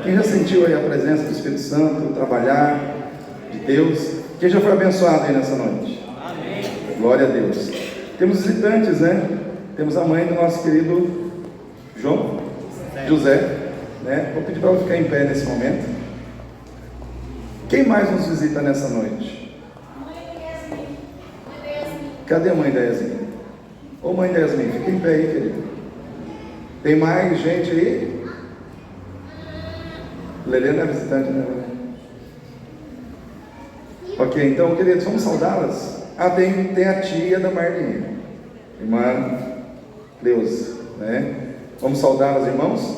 Quem já sentiu aí a presença do Espírito Santo, o trabalhar de Deus? Quem já foi abençoado aí nessa noite? Amém. Glória a Deus. Temos visitantes, né? Temos a mãe do nosso querido José, né? Vou pedir para ela ficar em pé nesse momento. Quem mais nos visita nessa noite? Mãe da Yasmin. Cadê a mãe da Yasmin? Ô mãe da Yasmin, fica em pé aí, querido. Tem mais gente aí? Lelê não é visitante, né? Ok, então, queridos, vamos saudá-las? Ah, tem a tia da Marlinha, irmã Cleusa, né? Vamos saudá-las, irmãos?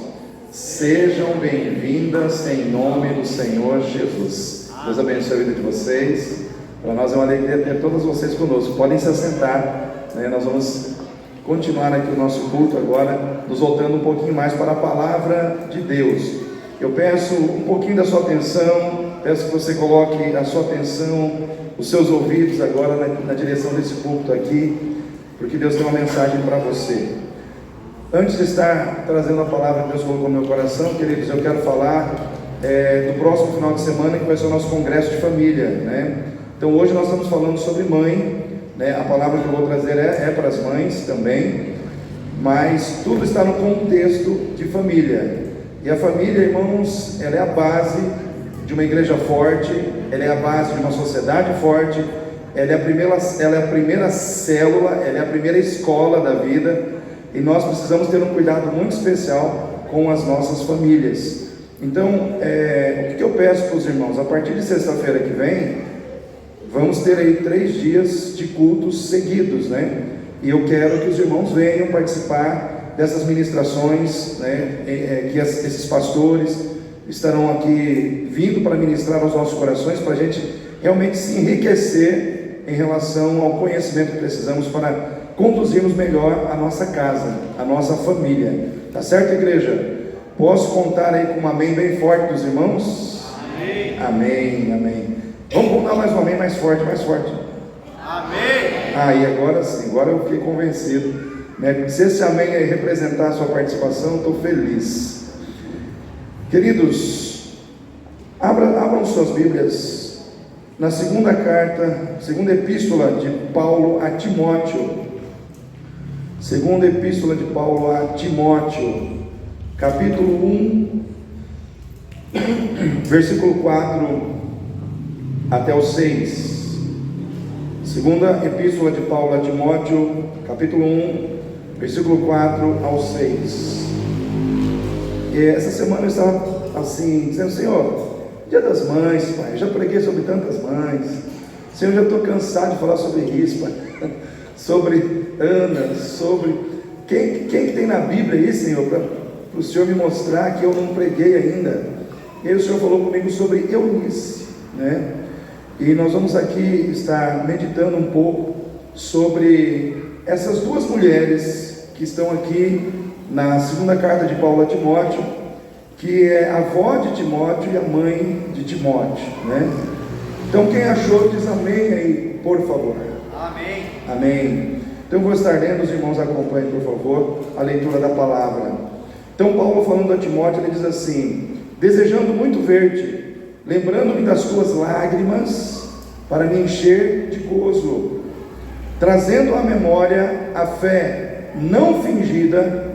Sejam bem-vindas em nome do Senhor Jesus. Deus abençoe a vida de vocês. Para nós é uma alegria ter todas vocês conosco. Podem se assentar, né? Nós vamos continuar aqui o nosso culto agora, nos voltando um pouquinho mais para a palavra de Deus. Eu peço um pouquinho da sua atenção, peço que você coloque a sua atenção, os seus ouvidos agora na direção desse culto aqui, porque Deus tem uma mensagem para você. Antes de estar trazendo a palavra que Deus colocou no meu coração, queridos, eu quero falar do próximo final de semana, que vai ser o nosso congresso de família, né? Então hoje nós estamos falando sobre mãe, né? A palavra que eu vou trazer é para as mães também, mas tudo está no contexto de família. E a família, irmãos, ela é a base de uma igreja forte, ela é a base de uma sociedade forte, ela é a primeira célula, ela é a primeira escola da vida, e nós precisamos ter um cuidado muito especial com as nossas famílias. Então, o que eu peço para os irmãos? A partir de sexta-feira que vem, vamos ter aí 3 dias de cultos seguidos, né? E eu quero que os irmãos venham participar dessas ministrações, né? Que esses pastores estarão aqui vindo para ministrar aos nossos corações, para a gente realmente se enriquecer em relação ao conhecimento que precisamos para conduzirmos melhor a nossa casa, a nossa família. Tá certo, igreja? Posso contar aí com um amém bem forte dos irmãos? Amém. Amém, amém. Vamos dar mais um amém mais forte, mais forte. Amém. Aí, agora sim, agora eu fiquei convencido, né? Se esse amém aí representar a sua participação, eu estou feliz. Queridos, abram suas Bíblias na segunda epístola de Paulo a Timóteo. Segunda epístola de Paulo a Timóteo, capítulo 1, versículo 4 até o 6. Segunda epístola de Paulo a Timóteo, capítulo 1, versículo 4 ao 6. E essa semana eu estava assim, dizendo: Senhor, Dia das Mães, Pai, eu já preguei sobre tantas mães. Senhor, eu já estou cansado de falar sobre isso, Pai. Sobre Ana, sobre quem que tem na Bíblia aí, Senhor, para o Senhor me mostrar que eu não preguei ainda. E aí o Senhor falou comigo sobre Eunice, né? E nós vamos aqui estar meditando um pouco sobre essas duas mulheres que estão aqui na segunda carta de Paulo a Timóteo, que é a avó de Timóteo e a mãe de Timóteo, né? Então quem achou diz amém aí, por favor. Amém. Amém. Então vou estar lendo, os irmãos acompanhem, por favor, a leitura da palavra. Então Paulo, falando a Timóteo, ele diz assim: desejando muito ver-te, lembrando-me das tuas lágrimas, para me encher de gozo, trazendo à memória a fé não fingida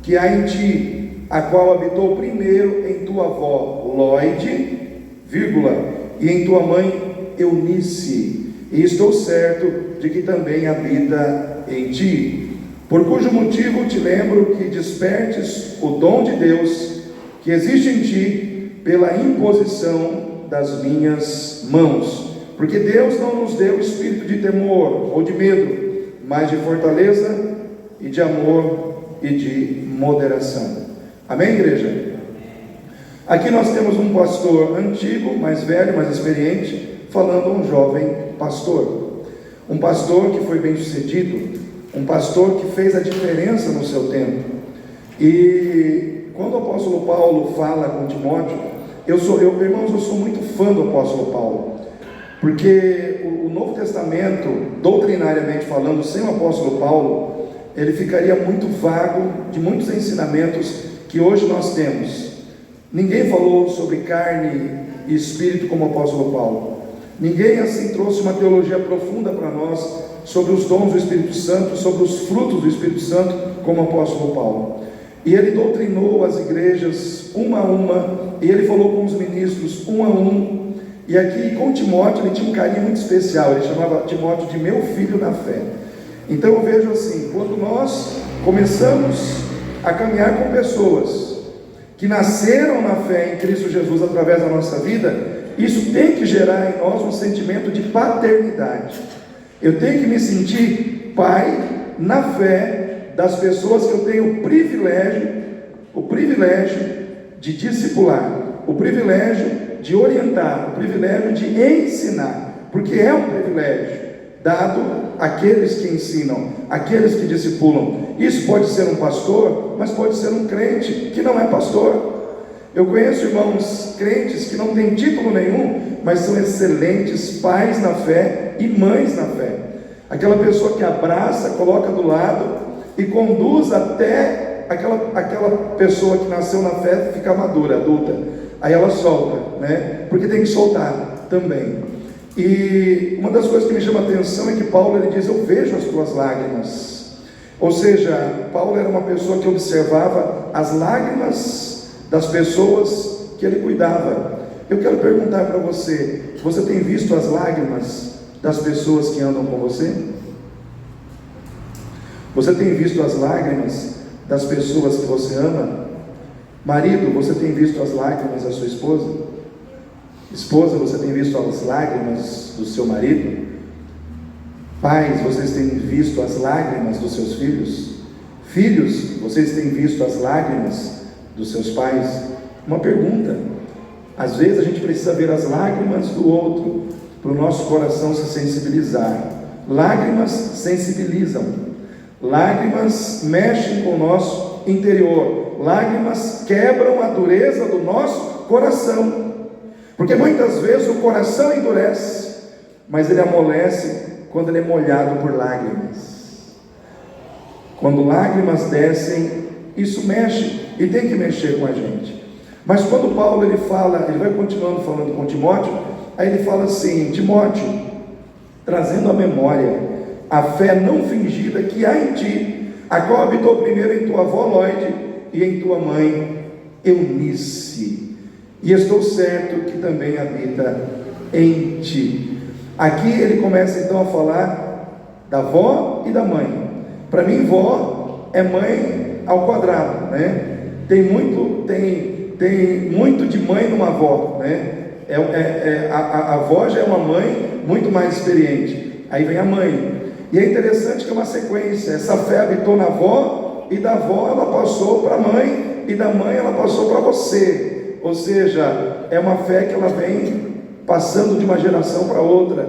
que há em ti, a qual habitou primeiro em tua avó Loide, e em tua mãe Eunice, e estou certo de que também habita em ti, por cujo motivo te lembro que despertes o dom de Deus que existe em ti pela imposição das minhas mãos, porque Deus não nos deu espírito de temor ou de medo, mas de fortaleza e de amor e de moderação. Amém, igreja? Aqui nós temos um pastor antigo, mais velho, mais experiente, falando a um jovem pastor. Um pastor que foi bem sucedido, um pastor que fez a diferença no seu tempo. E quando o apóstolo Paulo fala com Timóteo, irmãos, eu sou muito fã do apóstolo Paulo, porque o Novo Testamento, doutrinariamente falando, sem o apóstolo Paulo, ele ficaria muito vago de muitos ensinamentos que hoje nós temos. Ninguém falou sobre carne e espírito como o apóstolo Paulo. Ninguém assim trouxe uma teologia profunda para nós sobre os dons do Espírito Santo, sobre os frutos do Espírito Santo, como o apóstolo Paulo. E ele doutrinou as igrejas uma a uma, e ele falou com os ministros um a um. E aqui com Timóteo ele tinha um carinho muito especial, ele chamava Timóteo de meu filho na fé. Então eu vejo assim, quando nós começamos a caminhar com pessoas que nasceram na fé em Cristo Jesus através da nossa vida, isso tem que gerar em nós um sentimento de paternidade. Eu tenho que me sentir pai na fé das pessoas que eu tenho o privilégio de discipular, o privilégio de orientar, o privilégio de ensinar, porque é um privilégio dado àqueles que ensinam, àqueles que discipulam. Isso pode ser um pastor, mas pode ser um crente que não é pastor. Eu conheço irmãos crentes que não têm título nenhum, mas são excelentes pais na fé e mães na fé. Aquela pessoa que abraça, coloca do lado e conduz até aquela pessoa que nasceu na fé ficar madura, adulta. Aí ela solta, né? Porque tem que soltar também. E uma das coisas que me chama a atenção é que Paulo ele diz: eu vejo as tuas lágrimas. Ou seja, Paulo era uma pessoa que observava as lágrimas das pessoas que ele cuidava. Eu quero perguntar para você: você tem visto as lágrimas das pessoas que andam com você? Você tem visto as lágrimas das pessoas que você ama? Marido, você tem visto as lágrimas da sua esposa? Esposa, você tem visto as lágrimas do seu marido? Pais, vocês têm visto as lágrimas dos seus filhos? Filhos, vocês têm visto as lágrimas dos seus pais? Uma pergunta. Às vezes a gente precisa ver as lágrimas do outro para o nosso coração se sensibilizar. Lágrimas sensibilizam. Lágrimas mexem com o nosso interior. Lágrimas quebram a dureza do nosso coração. Porque muitas vezes o coração endurece, mas ele amolece quando ele é molhado por lágrimas. Quando lágrimas descem, isso mexe e tem que mexer com a gente. Mas quando Paulo ele fala, ele vai continuando falando com Timóteo, aí ele fala assim: Timóteo, trazendo à memória a fé não fingida que há em ti, a qual habitou primeiro em tua avó Lóide e em tua mãe Eunice, e estou certo que também habita em ti. Aqui ele começa então a falar da avó e da mãe. Para mim, vó é mãe ao quadrado, né? Tem muito de mãe numa avó, né? A avó já é uma mãe muito mais experiente. Aí vem a mãe. E é interessante que é uma sequência. Essa fé habitou na avó, e da avó ela passou para a mãe, e da mãe ela passou para você. Ou seja, é uma fé que ela vem passando de uma geração para outra.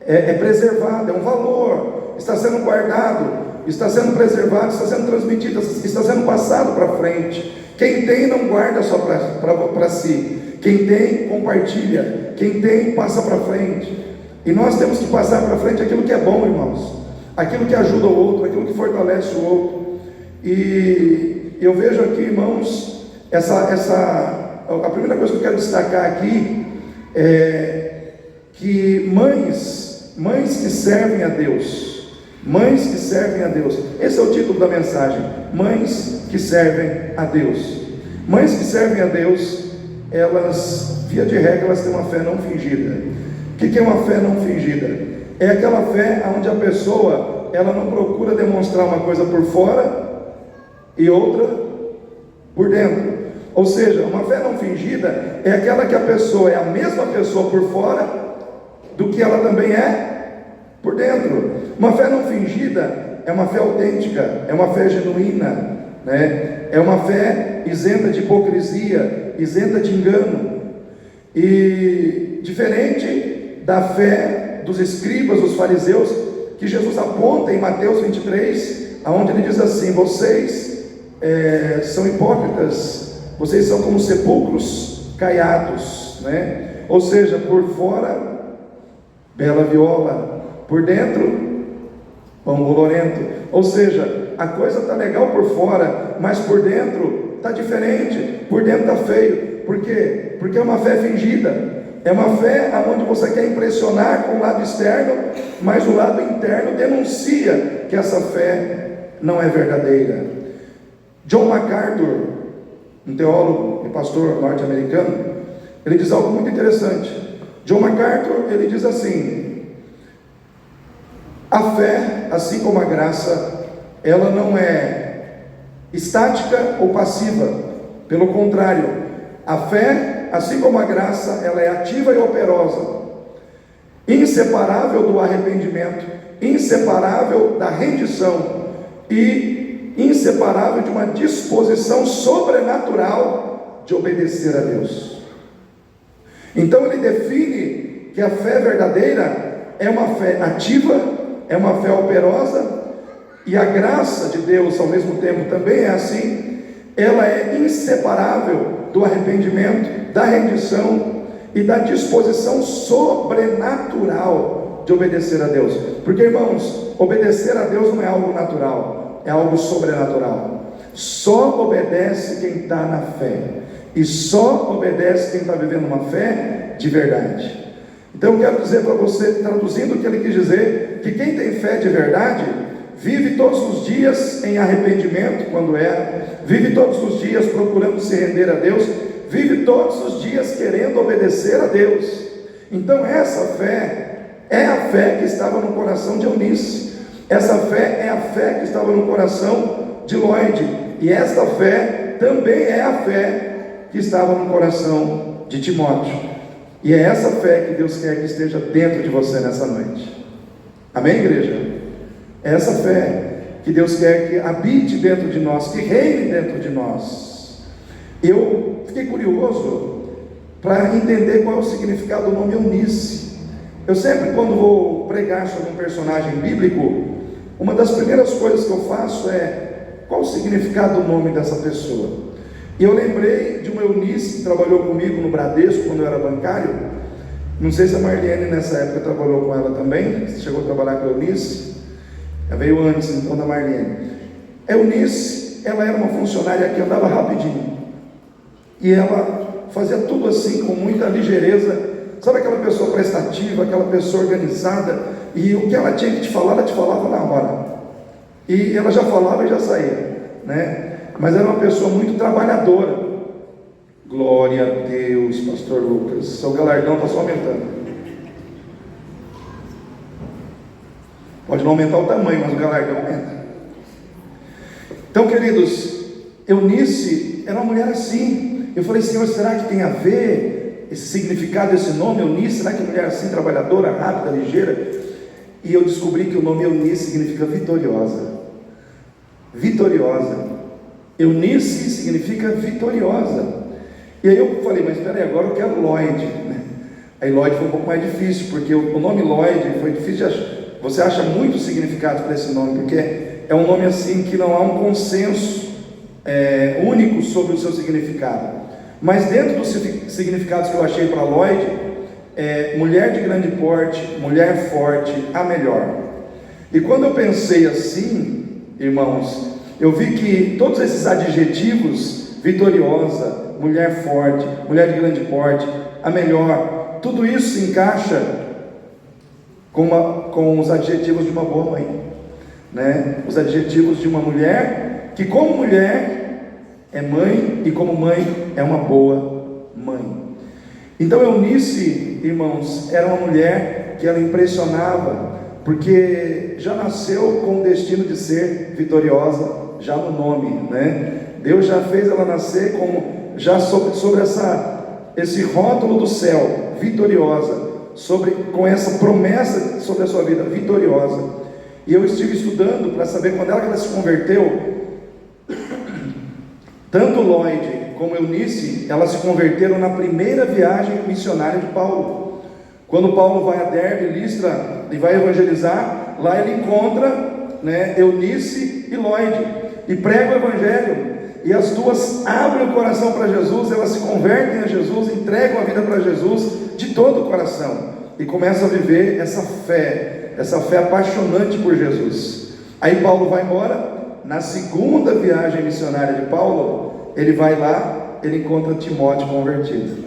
É preservada, é um valor, está sendo guardado, está sendo preservado, está sendo transmitido, está sendo passado para frente. Quem tem não guarda só para si. Quem tem, compartilha. Quem tem, passa para frente. E nós temos que passar para frente aquilo que é bom, irmãos, aquilo que ajuda o outro, aquilo que fortalece o outro. E eu vejo aqui, irmãos, a primeira coisa que eu quero destacar aqui é que mães que servem a Deus, mães que servem a Deus, esse é o título da mensagem: mães que servem a Deus. Mães que servem a Deus, elas, via de regra, elas têm uma fé não fingida. O que é uma fé não fingida? É aquela fé onde a pessoa, ela não procura demonstrar uma coisa por fora e outra por dentro. Ou seja, uma fé não fingida é aquela que a pessoa é a mesma pessoa por fora do que ela também é por dentro. Uma fé não fingida é uma fé autêntica, é uma fé genuína, né? É uma fé isenta de hipocrisia, isenta de engano. E diferente da fé dos escribas, dos fariseus, que Jesus aponta em Mateus 23, onde ele diz assim: vocês são hipócritas, vocês são como sepulcros caiados, né? Ou seja, por fora, bela viola, por dentro, pão bolorento. Ou seja, a coisa está legal por fora, mas por dentro está diferente. por dentro está feio. Por quê? Porque é uma fé fingida. É uma fé onde você quer impressionar com o lado externo, mas o lado interno denuncia que essa fé não é verdadeira. John MacArthur, um teólogo e pastor norte-americano, ele diz algo muito interessante. John MacArthur, ele diz assim: a fé, assim como a graça, ela não é estática ou passiva. Pelo contrário, a fé, assim como a graça, ela é ativa e operosa, inseparável do arrependimento, inseparável da rendição e inseparável de uma disposição sobrenatural de obedecer a Deus. Então ele define que a fé verdadeira é uma fé ativa, é uma fé operosa, e a graça de Deus ao mesmo tempo também é assim. Ela é inseparável do arrependimento, da rendição e da disposição sobrenatural de obedecer a Deus. Porque, irmãos, obedecer a Deus não é algo natural, é algo sobrenatural. Só obedece quem está na fé, e só obedece quem está vivendo uma fé de verdade. Então eu quero dizer para você, traduzindo o que ele quis dizer, que quem tem fé de verdade vive todos os dias em arrependimento quando erra, vive todos os dias procurando se render a Deus, vive todos os dias querendo obedecer a Deus. Então essa fé é a fé que estava no coração de Eunice, essa fé é a fé que estava no coração de Lloyd, e esta fé também é a fé que estava no coração de Timóteo, e é essa fé que Deus quer que esteja dentro de você nessa noite. Amém, igreja? É essa fé que Deus quer que habite dentro de nós, que reine dentro de nós. Eu fiquei curioso para entender qual é o significado do nome Eunice. Eu sempre, quando vou pregar sobre um personagem bíblico, uma das primeiras coisas que eu faço é: qual o significado do nome dessa pessoa? E eu lembrei de uma Eunice que trabalhou comigo no Bradesco quando eu era bancário. Não sei se a Marlene nessa época trabalhou com ela também. Você chegou a trabalhar com a Eunice? Ela veio antes então da Marlene. A Eunice, ela era uma funcionária que andava rapidinho, e ela fazia tudo assim com muita ligeireza. Sabe aquela pessoa prestativa, aquela pessoa organizada, e o que ela tinha que te falar, ela te falava na hora, e ela já falava e já saía, né? Mas era uma pessoa muito trabalhadora. Glória a Deus, pastor Lucas, seu galardão está só aumentando. Pode não aumentar o tamanho, mas o galardão aumenta. Então, queridos, Eunice era uma mulher assim. Eu falei: Senhor, será que tem a ver esse significado, esse nome Eunice? Será que mulher assim, trabalhadora, rápida, ligeira? E eu descobri que o nome Eunice significa vitoriosa. Vitoriosa. Eunice significa vitoriosa. E aí eu falei: mas espera aí, agora eu quero Lloyd, né? Aí Lloyd foi um pouco mais difícil, porque o nome Lloyd foi difícil de achar. Você acha muitos significados para esse nome, porque é um nome assim que não há um consenso único sobre o seu significado. Mas dentro dos significados que eu achei para Lloyd, mulher de grande porte, mulher forte, a melhor. E quando eu pensei assim, irmãos, eu vi que todos esses adjetivos, vitoriosa, mulher forte, mulher de grande porte, a melhor, tudo isso se encaixa com os adjetivos de uma boa mãe, né? Os adjetivos de uma mulher que, como mulher, é mãe, e como mãe é uma boa mãe. Então Eunice, irmãos, era uma mulher que ela impressionava, porque já nasceu com o destino de ser vitoriosa, já no nome, né? Deus já fez ela nascer já sobre esse rótulo do céu, vitoriosa, com essa promessa sobre a sua vida, vitoriosa. E eu estive estudando para saber quando ela se converteu. Tanto Lloyd como Eunice, elas se converteram na primeira viagem missionária de Paulo. Quando Paulo vai a Derbe, Listra, e vai evangelizar, lá ele encontra, né, Eunice e Lloyd, e prega o evangelho. E as duas abrem o coração para Jesus, elas se convertem a Jesus, entregam a vida para Jesus de todo o coração, e começam a viver essa fé apaixonante por Jesus. Aí Paulo vai embora. Na segunda viagem missionária de Paulo, ele vai lá ele encontra Timóteo convertido.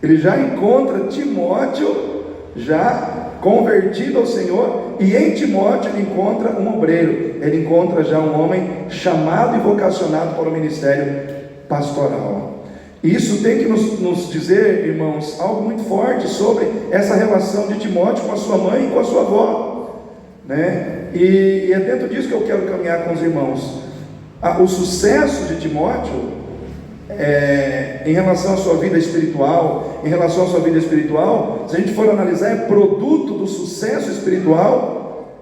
Ele já encontra Timóteo já convertido ao Senhor, e em Timóteo ele encontra um obreiro, ele encontra já um homem chamado e vocacionado para o ministério pastoral. E isso tem que nos dizer, irmãos, algo muito forte sobre essa relação de Timóteo com a sua mãe e com a sua avó, né? E é dentro disso que eu quero caminhar com os irmãos. O sucesso de Timóteo, em relação à sua vida espiritual, se a gente for analisar, é produto do sucesso espiritual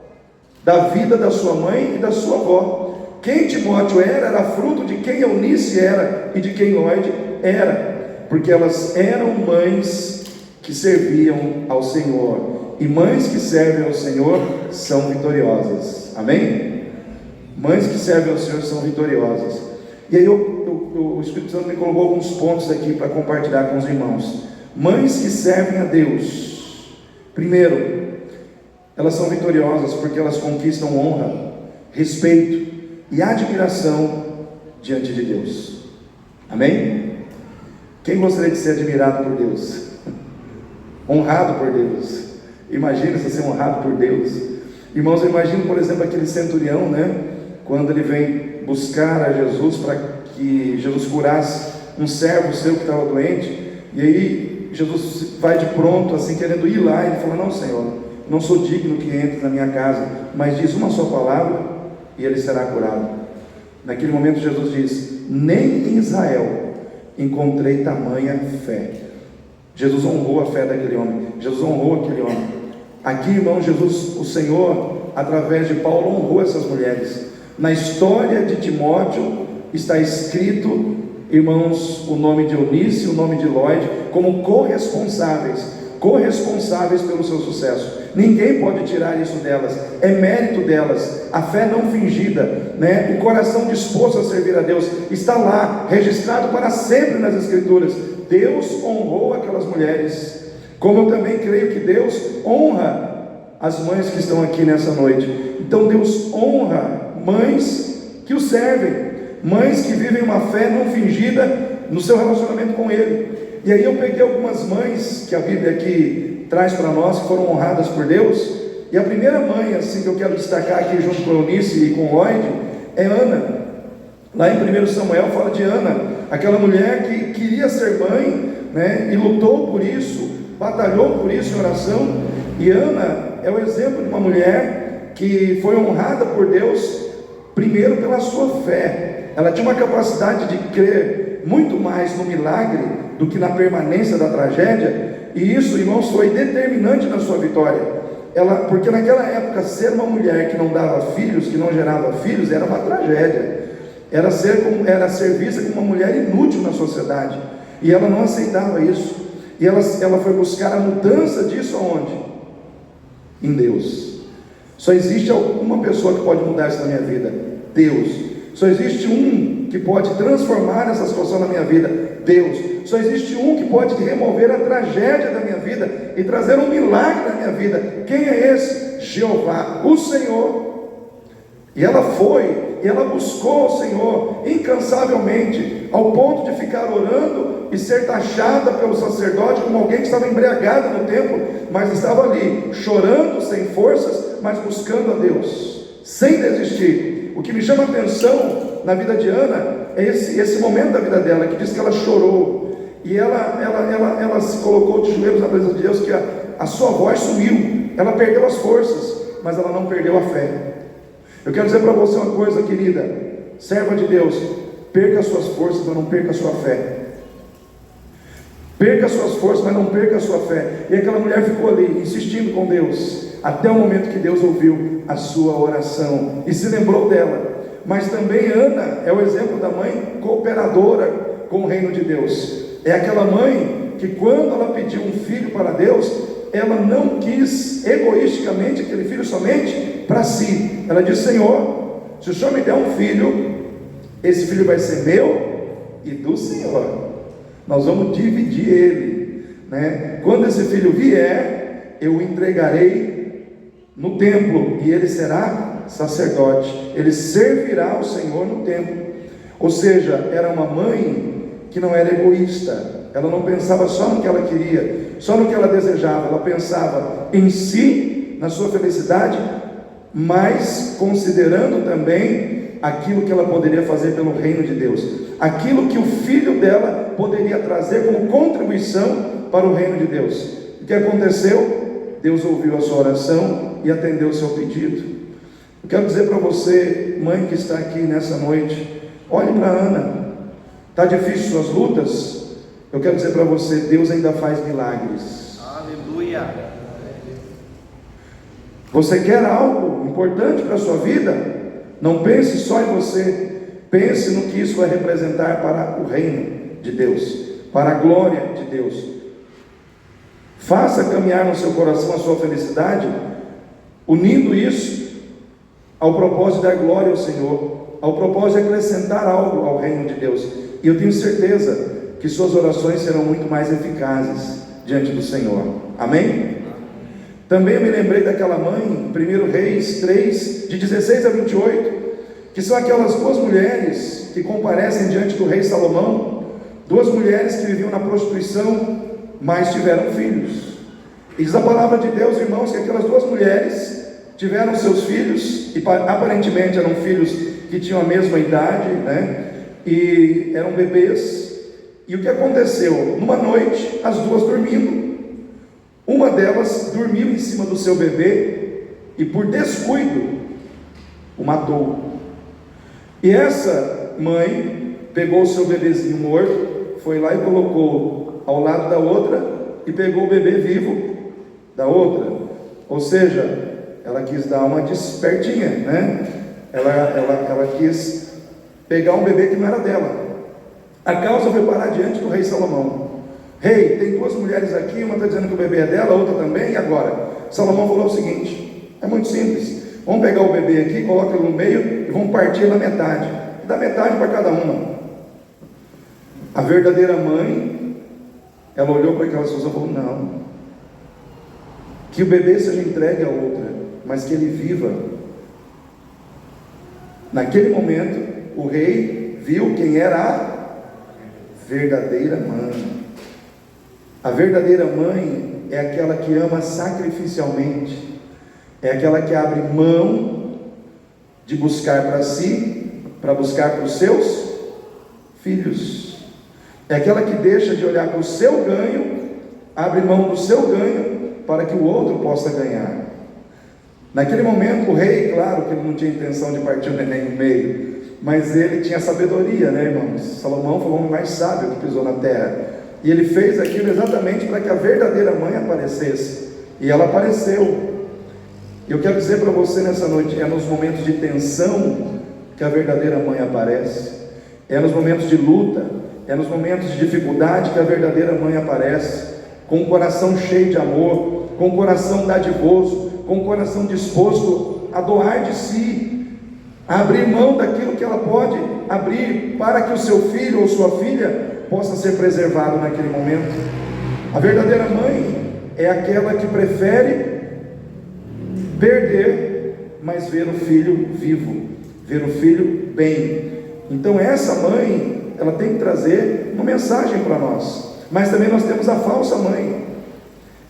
da vida da sua mãe e da sua avó. Quem Timóteo era fruto de quem Eunice era e de quem Lloyd era, porque elas eram mães que serviam ao Senhor, e mães que servem ao Senhor são vitoriosas, amém? Mães que servem ao Senhor são vitoriosas. E aí o Espírito Santo me colocou alguns pontos aqui para compartilhar com os irmãos. Mães que servem a Deus, primeiro, elas são vitoriosas porque elas conquistam honra, respeito e admiração diante de Deus, amém? Quem gostaria de ser admirado por Deus? Honrado por Deus? Imagina você ser honrado por Deus. Irmãos, eu imagino, por exemplo, aquele centurião, né? Quando ele vem buscar a Jesus para que Jesus curasse um servo seu que estava doente, e aí Jesus vai de pronto, assim, querendo ir lá, e ele fala: não, Senhor, não sou digno que entre na minha casa, mas diz uma só palavra e ele será curado. Naquele momento Jesus diz: nem em Israel encontrei tamanha fé. Jesus honrou a fé daquele homem. Jesus honrou aquele homem. Aqui, irmão, Jesus, o Senhor, através de Paulo, honrou essas mulheres. Na história de Timóteo está escrito, irmãos, o nome de Eunice e o nome de Lloyd como corresponsáveis pelo seu sucesso. Ninguém pode tirar isso delas, é mérito delas. A fé não fingida, né? O coração disposto a servir a Deus está lá, registrado para sempre nas Escrituras. Deus honrou aquelas mulheres, como eu também creio que Deus honra as mães que estão aqui nessa noite. Então Deus honra mães que o servem, mães que vivem uma fé não fingida no seu relacionamento com Ele. E aí eu peguei algumas mães que a Bíblia aqui traz para nós, que foram honradas por Deus, e a primeira mãe, assim, que eu quero destacar aqui junto com Eunice e com Lloyd, é Ana. Lá em 1 Samuel fala de Ana, aquela mulher que queria ser mãe, né, e lutou por isso, batalhou por isso em oração. E Ana é o exemplo de uma mulher que foi honrada por Deus, primeiro pela sua fé. Ela tinha uma capacidade de crer muito mais no milagre do que na permanência da tragédia, e isso, irmãos, foi determinante na sua vitória. Porque naquela época, ser uma mulher que não dava filhos, que não gerava filhos, era uma tragédia. Era ser vista como uma mulher inútil na sociedade, e ela não aceitava isso. E ela foi buscar a mudança disso aonde? Em Deus. Só existe uma pessoa que pode mudar isso na minha vida: Deus. Só existe um que pode transformar essa situação na minha vida: Deus. Só existe um que pode remover a tragédia da minha vida e trazer um milagre na minha vida. Quem é esse? Jeová, o Senhor. E ela foi, e ela buscou o Senhor incansavelmente, ao ponto de ficar orando e ser taxada pelo sacerdote como alguém que estava embriagada no templo, mas estava ali, chorando, sem forças, mas buscando a Deus, sem desistir. O que me chama a atenção na vida de Ana é esse momento da vida dela, que diz que ela chorou, e ela se colocou de joelhos na presença de Deus, que a sua voz sumiu, ela perdeu as forças, mas ela não perdeu a fé. Eu quero dizer para você uma coisa, querida, serva de Deus: perca as suas forças, mas não perca a sua fé. Perca as suas forças, mas não perca a sua fé. E aquela mulher ficou ali, insistindo com Deus, até o momento que Deus ouviu a sua oração e se lembrou dela. Mas também Ana é o exemplo da mãe cooperadora com o reino de Deus. É aquela mãe que, quando ela pediu um filho para Deus, ela não quis egoisticamente aquele filho somente para si. Ela disse: Senhor, se o Senhor me der um filho, esse filho vai ser meu e do Senhor. Nós vamos dividir ele, né? Quando esse filho vier, eu o entregarei no templo, e ele será sacerdote, ele servirá ao Senhor no templo. Ou seja, era uma mãe que não era egoísta. Ela não pensava só no que ela queria, só no que ela desejava. Ela pensava em si, na sua felicidade, mas considerando também aquilo que ela poderia fazer pelo reino de Deus, aquilo que o filho dela poderia trazer como contribuição para o reino de Deus. O que aconteceu? Deus ouviu a sua oração e atendeu o seu pedido. Eu quero dizer para você, mãe que está aqui nessa noite, olhe para Ana. Está difícil suas lutas? Eu quero dizer para você, Deus ainda faz milagres. Aleluia. Você quer algo importante para a sua vida? Não pense só em você, pense no que isso vai representar para o reino de Deus, para a glória de Deus. Faça caminhar no seu coração a sua felicidade, unindo isso ao propósito de dar glória ao Senhor, ao propósito de acrescentar algo ao reino de Deus. E eu tenho certeza que suas orações serão muito mais eficazes diante do Senhor. Amém? Também eu me lembrei daquela mãe, 1 Reis 3, de 16 a 28, que são aquelas duas mulheres que comparecem diante do rei Salomão, duas mulheres que viviam na prostituição, mas tiveram filhos. E diz a palavra de Deus, irmãos, que aquelas duas mulheres tiveram seus filhos, e aparentemente eram filhos que tinham a mesma idade, né? E eram bebês. E o que aconteceu? Numa noite, as duas dormindo, uma delas dormiu em cima do seu bebê e por descuido o matou. E essa mãe pegou o seu bebezinho morto, foi lá e colocou ao lado da outra e pegou o bebê vivo da outra. Ou seja, ela quis dar uma despertinha, né? Ela quis pegar um bebê que não era dela. A causa foi parar diante do rei Salomão. Rei, tem duas mulheres aqui, uma está dizendo que o bebê é dela, a outra também, e agora? Salomão falou o seguinte: é muito simples, vamos pegar o bebê aqui, coloca ele no meio e vamos partir na metade, e dá metade para cada uma. A verdadeira mãe, ela olhou para aquela situação e falou: não, que o bebê seja entregue a outra, mas que ele viva. Naquele momento, o rei viu quem era a verdadeira mãe. A verdadeira mãe é aquela que ama sacrificialmente, é aquela que abre mão de buscar para si, para buscar para os seus filhos, é aquela que deixa de olhar para o seu ganho, abre mão do seu ganho para que o outro possa ganhar. Naquele momento o rei, claro que ele não tinha intenção de partir o neném no meio, mas ele tinha sabedoria, né, irmãos? Salomão foi o homem mais sábio que pisou na terra, e ele fez aquilo exatamente para que a verdadeira mãe aparecesse, e ela apareceu. Eu quero dizer para você nessa noite, é nos momentos de tensão que a verdadeira mãe aparece, é nos momentos de luta, é nos momentos de dificuldade que a verdadeira mãe aparece, com o coração cheio de amor, com o coração dadivoso, com o coração disposto a doar de si, a abrir mão daquilo que ela pode abrir para que o seu filho ou sua filha possa ser preservado naquele momento. A verdadeira mãe é aquela que prefere perder, mas ver o filho vivo, ver o filho bem. Então essa mãe, ela tem que trazer uma mensagem para nós. Mas também nós temos a falsa mãe,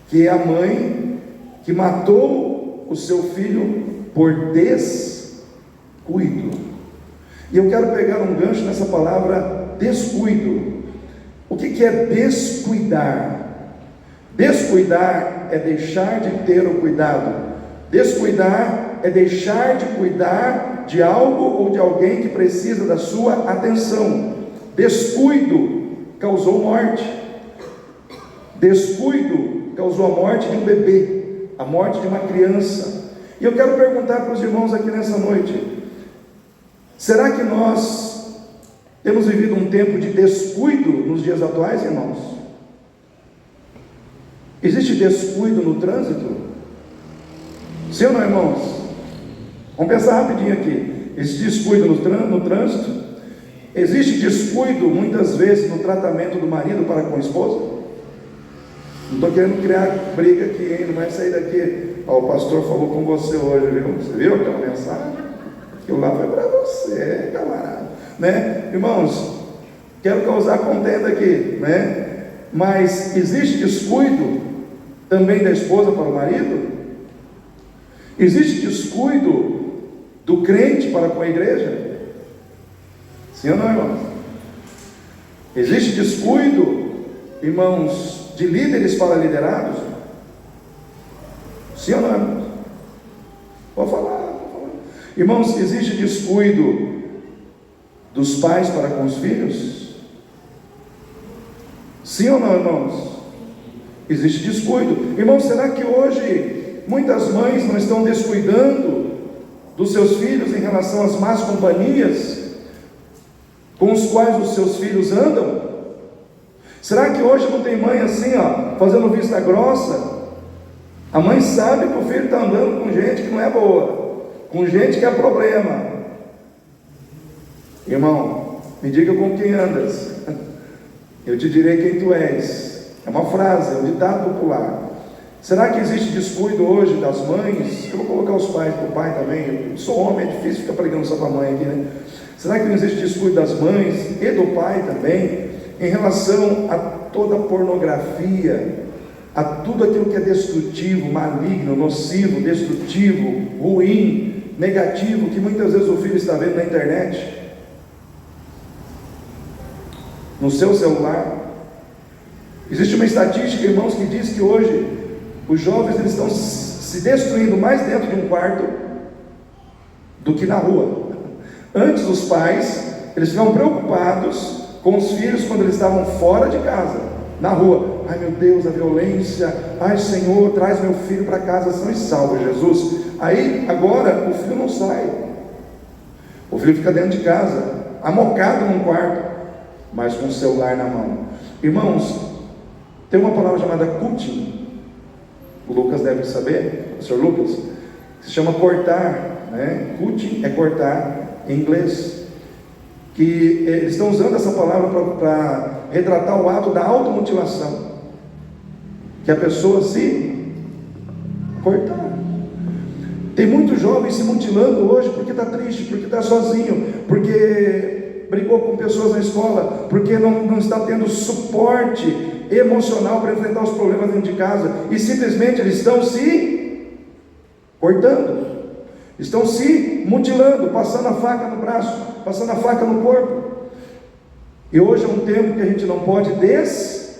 que é a mãe que matou o seu filho por descuido. E eu quero pegar um gancho nessa palavra descuido. O que é descuidar? Descuidar é deixar de ter o cuidado. Descuidar é deixar de cuidar de algo ou de alguém que precisa da sua atenção. Descuido causou morte. Descuido causou a morte de um bebê, a morte de uma criança. E eu quero perguntar para os irmãos aqui nessa noite: será que nós temos vivido um tempo de descuido nos dias atuais, irmãos? Existe descuido no trânsito? Sim ou não, irmãos? Vamos pensar rapidinho aqui. Existe descuido no trânsito? Existe descuido muitas vezes no tratamento do marido para com a esposa? Não estou querendo criar briga aqui, hein? Não vai sair daqui. Ó, o pastor falou com você hoje, viu? Você viu aquela mensagem? Aquilo lá foi para você, camarada, né? Irmãos, Quero causar contenda aqui, né? Mas existe descuido também da esposa para o marido? Existe descuido do crente para com a igreja? Sim ou não, irmãos? Existe descuido, irmãos, de líderes para liderados? Sim ou não, irmãos? Pode falar. Irmãos, existe descuido dos pais para com os filhos? Sim ou não, irmãos? Existe descuido. Irmãos, será que hoje muitas mães não estão descuidando dos seus filhos em relação às más companhias com os quais os seus filhos andam? Será que hoje não tem mãe assim, fazendo vista grossa? A mãe sabe que o filho está andando com gente que não é boa, com gente que é problema. Irmão, me diga com quem andas, eu te direi quem tu és. É uma frase, é um ditado popular. Será que existe descuido hoje das mães? Eu vou colocar os pais para o pai também. Eu sou homem, é difícil ficar pregando só para a mãe aqui, né? Será que não existe descuido das mães e do pai também em relação a toda a pornografia, a tudo aquilo que é destrutivo, maligno, nocivo, destrutivo, ruim, negativo, que muitas vezes o filho está vendo na internet, no seu celular? Existe uma estatística, irmãos, que diz que hoje os jovens eles estão se destruindo mais dentro de um quarto do que na rua. Antes os pais, eles ficavam preocupados com os filhos quando eles estavam fora de casa, na rua. Ai meu Deus, a violência, ai Senhor, traz meu filho para casa são e salvo, Jesus. Aí agora o filho não sai, o filho fica dentro de casa, amocado num quarto, mas com o celular na mão. Irmãos, tem uma palavra chamada cutting, o Lucas deve saber, o senhor Lucas, que se chama cortar, né? Cutting é cortar em inglês, que eles estão usando essa palavra para retratar o ato da automutilação, que a pessoa se cortar. Tem muitos jovens se mutilando hoje porque está triste, porque está sozinho, porque brigou com pessoas na escola, porque não está tendo suporte emocional para enfrentar os problemas dentro de casa, e simplesmente eles estão se cortando, estão se mutilando, passando a faca no braço, passando a faca no corpo. E hoje é um tempo que a gente não pode descuidar.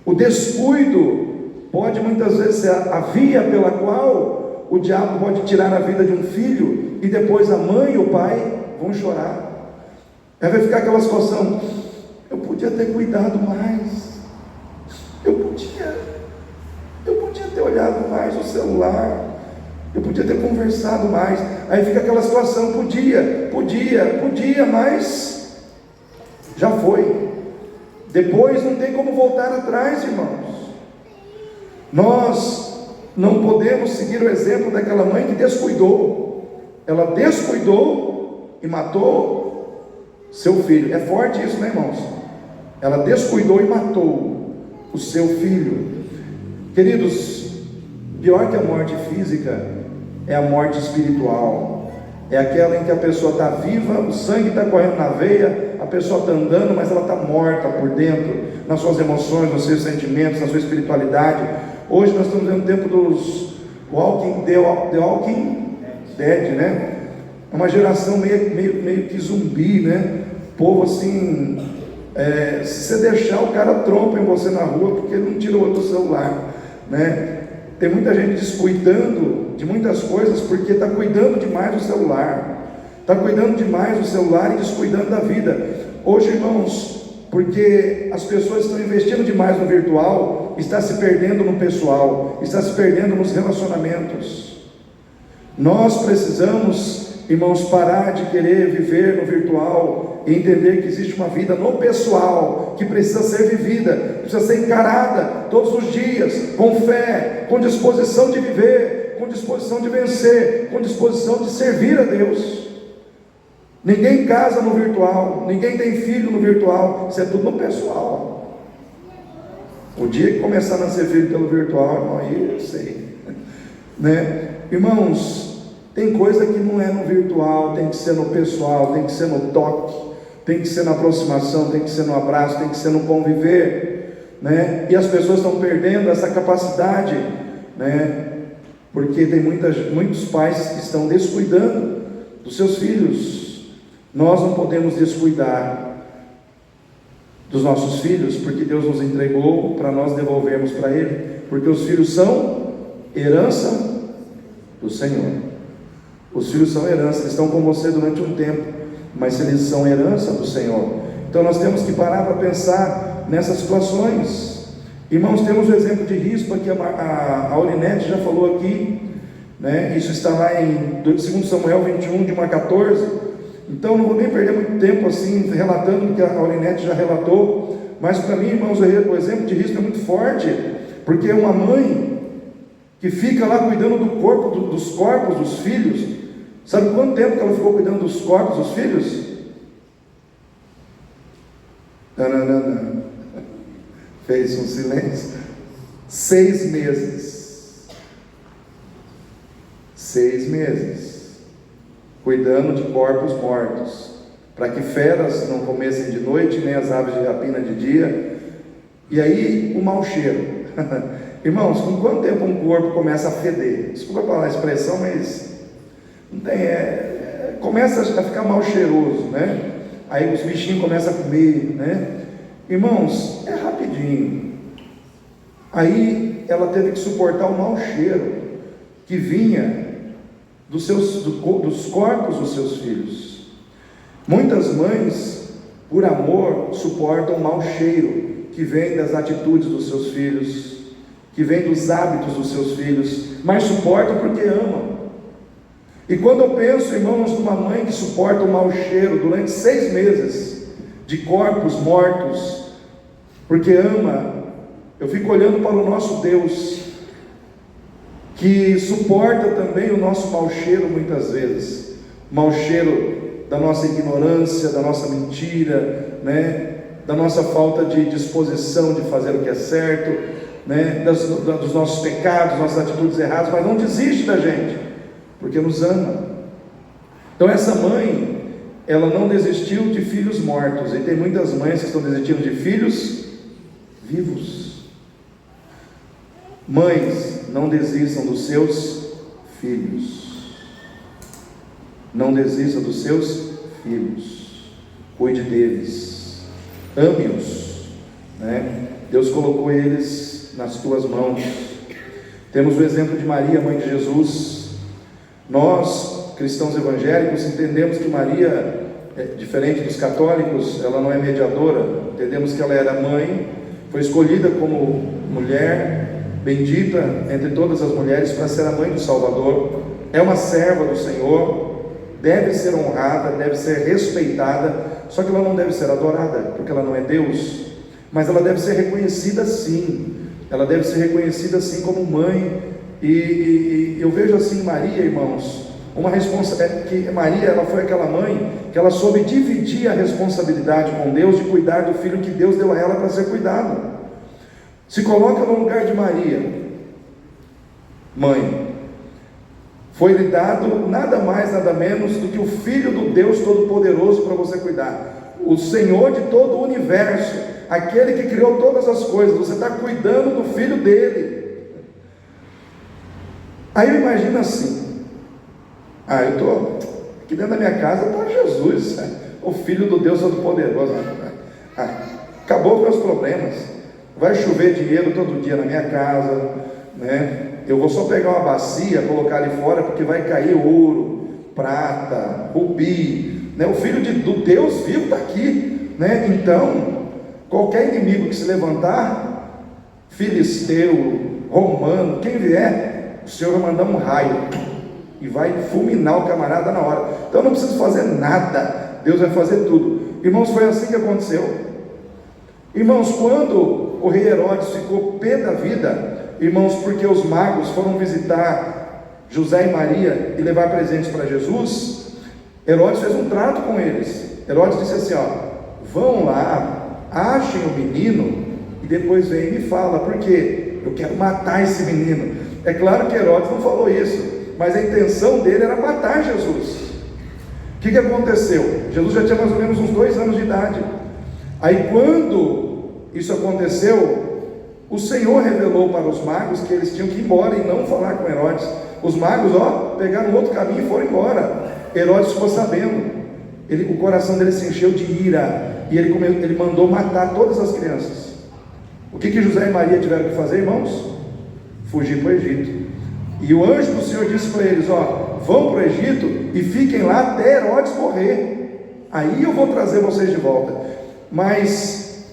O descuido pode muitas vezes ser a via pela qual o diabo pode tirar a vida de um filho, e depois a mãe e o pai vão chorar. Aí vai ficar aquela situação: eu podia ter cuidado mais, eu podia ter olhado mais o celular, eu podia ter conversado mais. Aí fica aquela situação: podia, mas já foi. Depois não tem como voltar atrás, irmãos. Nós não podemos seguir o exemplo daquela mãe que descuidou. Ela descuidou e matou seu filho. É forte isso, né, irmãos? Ela descuidou e matou o seu filho. Queridos, pior que a morte física é a morte espiritual. É aquela em que a pessoa está viva, o sangue está correndo na veia, a pessoa está andando, mas ela está morta por dentro, nas suas emoções, nos seus sentimentos, na sua espiritualidade. Hoje nós estamos vendo o tempo dos The Walking Dead, né? É uma geração meio que zumbi, né? Povo assim, se você deixar, o cara trompa em você na rua porque ele não tirou do celular, né? Tem muita gente descuidando de muitas coisas porque está cuidando demais do celular, está cuidando demais do celular e descuidando da vida. Hoje, irmãos, porque as pessoas estão investindo demais no virtual, está se perdendo no pessoal, está se perdendo nos relacionamentos. Nós precisamos, irmãos, parar de querer viver no virtual e entender que existe uma vida no pessoal que precisa ser vivida, precisa ser encarada todos os dias, com fé, com disposição de viver, com disposição de vencer, com disposição de servir a Deus. Ninguém casa no virtual, ninguém tem filho no virtual, isso é tudo no pessoal. O dia que começar a nascer filho pelo virtual, irmão, aí eu sei, né? Irmãos, Tem coisa que não é no virtual, tem que ser no pessoal, tem que ser no toque, tem que ser na aproximação, tem que ser no abraço, tem que ser no conviver, né? E as pessoas estão perdendo essa capacidade, né? Porque tem muitos pais que estão descuidando dos seus filhos. Nós não podemos descuidar dos nossos filhos, porque Deus nos entregou para nós devolvermos para Ele, porque os filhos são herança do Senhor. Os filhos são herança, eles estão com você durante um tempo, mas eles são herança do Senhor. Então nós temos que parar para pensar nessas situações. Irmãos, temos o exemplo de Rispa, que a Aurinete já falou aqui, né? Isso está lá em 2 Samuel 21, de 1 a 14. Então não vou nem perder muito tempo assim, relatando o que a Aurinete já relatou, mas para mim, irmãos, o exemplo de Rispa é muito forte, porque é uma mãe que fica lá cuidando do corpo, dos corpos dos filhos. Sabe quanto tempo que ela ficou cuidando dos corpos dos filhos? Não. Fez um silêncio. 6 meses. 6 meses. Cuidando de corpos mortos, para que feras não comessem de noite, nem as aves de rapina de dia. E aí, o mau cheiro. Irmãos, com quanto tempo um corpo começa a feder? Desculpa falar a expressão, mas não tem, começa a ficar mal cheiroso, né? Aí os bichinhos começam a comer, né? Irmãos, é rapidinho. Aí ela teve que suportar o mau cheiro que vinha dos corpos dos seus filhos. Muitas mães, por amor, suportam o mau cheiro que vem das atitudes dos seus filhos, que vem dos hábitos dos seus filhos, mas suportam porque amam. E quando eu penso, irmãos, numa mãe que suporta o mau cheiro durante 6 meses de corpos mortos, porque ama, eu fico olhando para o nosso Deus, que suporta também o nosso mau cheiro muitas vezes, mau cheiro da nossa ignorância, da nossa mentira, né? Da nossa falta de disposição de fazer o que é certo, né? Dos nossos pecados, nossas atitudes erradas, mas não desiste da gente, porque nos ama. Então essa mãe, ela não desistiu de filhos mortos, e tem muitas mães que estão desistindo de filhos vivos. Mães, não desistam dos seus filhos. Não desista dos seus filhos. Cuide deles. Ame-os, né? Deus colocou eles nas tuas mãos. Temos o exemplo de Maria, mãe de Jesus. Nós, cristãos evangélicos, entendemos que Maria, diferente dos católicos, ela não é mediadora. Entendemos que ela era mãe, foi escolhida como mulher bendita entre todas as mulheres para ser a mãe do Salvador. É uma serva do Senhor, deve ser honrada, deve ser respeitada, só que ela não deve ser adorada, porque ela não é Deus, mas ela deve ser reconhecida sim, ela deve ser reconhecida sim como mãe. E eu vejo assim Maria, irmãos, uma responsabilidade, que Maria, ela foi aquela mãe que ela soube dividir a responsabilidade com Deus de cuidar do filho que Deus deu a ela para ser cuidado. Se coloca no lugar de Maria, mãe. Foi lhe dado nada mais, nada menos do que o Filho do Deus Todo-Poderoso para você cuidar. O Senhor de todo o universo, aquele que criou todas as coisas. Você está cuidando do Filho dele. Aí eu imagino assim: eu estou aqui dentro da minha casa, está Jesus, o Filho do Deus Todo-Poderoso. Acabou os meus problemas. Vai chover dinheiro todo dia na minha casa, né? Eu vou só pegar uma bacia, colocar ali fora, porque vai cair ouro, prata, rubi, né? O Filho do Deus vivo está aqui, né? Então, qualquer inimigo que se levantar, filisteu, romano, quem vier, o Senhor vai mandar um raio e vai fulminar o camarada na hora. Então não preciso fazer nada, Deus vai fazer tudo. Irmãos, foi assim que aconteceu. Irmãos, quando o rei Herodes ficou pé da vida, irmãos, porque os magos foram visitar José e Maria e levar presentes para Jesus, Herodes fez um trato com eles. Herodes disse assim: vão lá, achem o menino e depois vem e me fala, porque eu quero matar esse menino. É claro que Herodes não falou isso. mas a intenção dele era matar Jesus. O que aconteceu? Jesus já tinha mais ou menos uns 2 anos de idade. Aí quando isso aconteceu, o Senhor revelou para os magos que eles tinham que ir embora e não falar com Herodes. Os magos, pegaram outro caminho e foram embora. Herodes ficou sabendo. O coração dele se encheu de ira e ele mandou matar todas as crianças. O que José e Maria tiveram que fazer, irmãos? Fugir para o Egito. E o anjo do Senhor disse para eles: vão para o Egito e fiquem lá até Herodes morrer. Aí eu vou trazer vocês de volta. Mas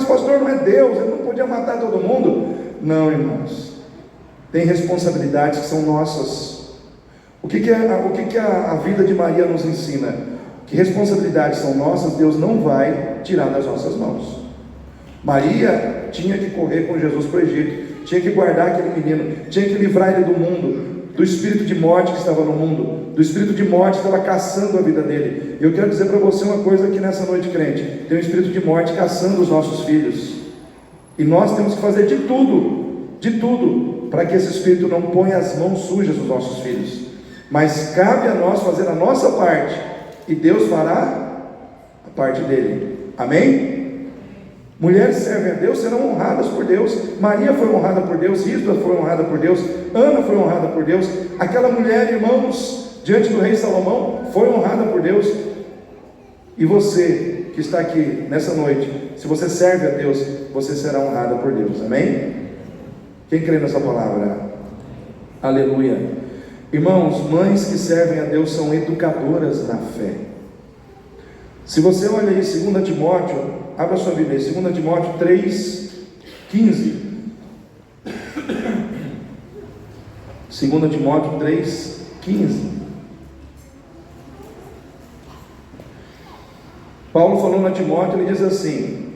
pastor, não é Deus, ele não podia matar todo mundo. Não, irmãos, tem responsabilidades que são nossas. O que a vida de Maria nos ensina? Que responsabilidades são nossas, Deus não vai tirar das nossas mãos. Maria tinha que correr com Jesus para o Egito, tinha que guardar aquele menino, tinha que livrar ele do mundo, do espírito de morte que estava no mundo, do espírito de morte que estava caçando a vida dele. Eu quero dizer para você uma coisa aqui nessa noite, crente: tem um espírito de morte caçando os nossos filhos, e nós temos que fazer de tudo, para que esse espírito não ponha as mãos sujas nos nossos filhos. Mas cabe a nós fazer a nossa parte, e Deus fará a parte dele. Amém? Mulheres servem a Deus, serão honradas por Deus. Maria foi honrada por Deus, Isla foi honrada por Deus, Ana foi honrada por Deus. Aquela mulher, irmãos, diante do rei Salomão, foi honrada por Deus. E você que está aqui nessa noite, se você serve a Deus, você será honrada por Deus. Amém? Quem crê nessa palavra? Aleluia. Irmãos, mães que servem a Deus são educadoras na fé. Se você olha aí 2 Timóteo, abra sua Bíblia, 2 Timóteo 3,15. 2 Timóteo 3,15. Paulo falando a Timóteo, ele diz assim: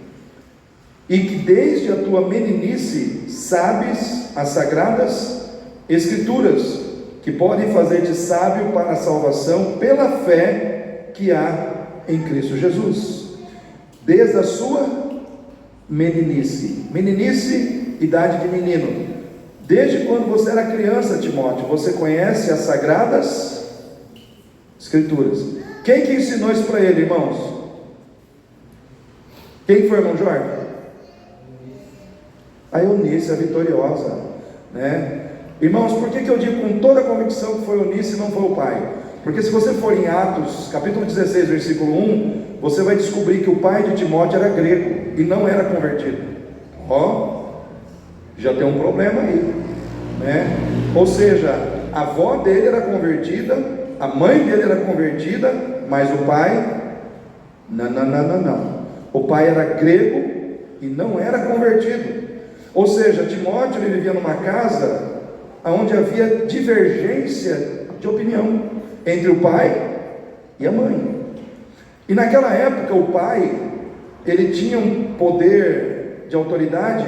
e que desde a tua meninice sabes as sagradas escrituras, que podem fazer-te sábio para a salvação pela fé que há em Cristo Jesus. Desde a sua meninice, idade de menino, desde quando você era criança, Timóteo, você conhece as sagradas escrituras. Quem que ensinou isso para ele, irmãos? Quem foi, irmão Jorge? A Eunice, a vitoriosa, né? Irmãos, por que eu digo com toda a convicção que foi Eunice e não foi o pai? Porque se você for em Atos, capítulo 16, versículo 1, você vai descobrir que o pai de Timóteo era grego e não era convertido. Já tem um problema aí, né? Ou seja, a avó dele era convertida, a mãe dele era convertida, mas o pai, não. O pai era grego e não era convertido. Ou seja, Timóteo, ele vivia numa casa onde havia divergência de opinião entre o pai e a mãe. E naquela época o pai, ele tinha um poder de autoridade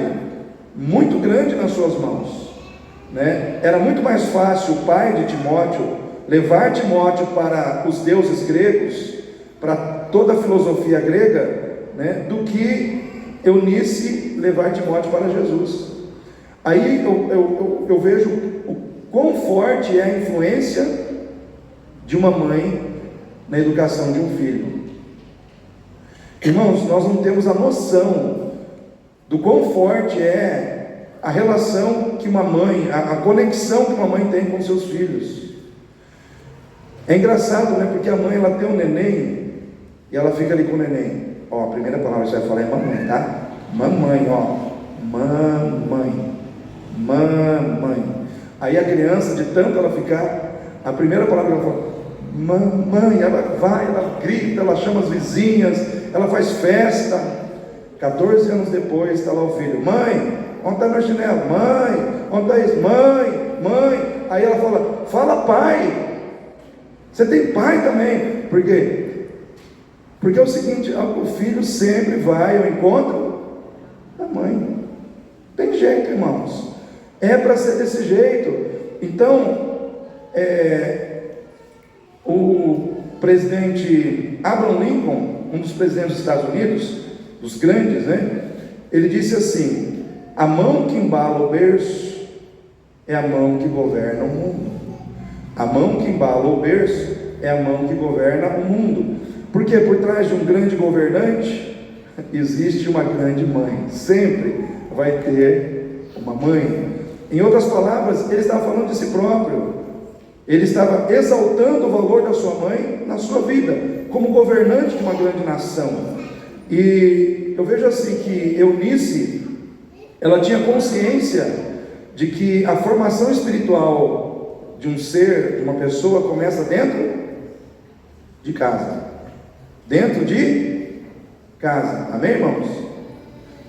muito grande nas suas mãos, né? Era muito mais fácil o pai de Timóteo levar Timóteo para os deuses gregos, para toda a filosofia grega, né, do que Eunice levar Timóteo para Jesus. Aí eu vejo o quão forte é a influência de uma mãe na educação de um filho. Irmãos, nós não temos a noção do quão forte é a relação que uma mãe, a conexão que uma mãe tem com seus filhos. É engraçado, né? Porque a mãe, ela tem um neném e ela fica ali com o neném. A primeira palavra que você vai falar é mamãe, tá? Mamãe, mamãe. Aí a criança, de tanto ela ficar, a primeira palavra que ela fala, mamãe, ela vai, ela grita, ela chama as vizinhas, ela faz festa. 14 anos depois está lá o filho: mãe, onde está meu chinelo? Mãe, onde está isso? Mãe. Aí ela fala pai. Você tem pai também. Por quê? Porque é o seguinte, o filho sempre vai ao encontro da mãe. Tem jeito, irmãos. É para ser desse jeito. Então, o presidente Abraham Lincoln, um dos presidentes dos Estados Unidos, dos grandes, né? Ele disse assim: a mão que embala o berço é a mão que governa o mundo. A mão que embala o berço é a mão que governa o mundo. Porque por trás de um grande governante existe uma grande mãe. Sempre vai ter uma mãe. Em outras palavras, ele estava falando de si próprio. Ele estava exaltando o valor da sua mãe na sua vida, como governante de uma grande nação. E eu vejo assim que Eunice, ela tinha consciência de que a formação espiritual de um ser, de uma pessoa, começa dentro de casa. Dentro de casa. Amém, irmãos?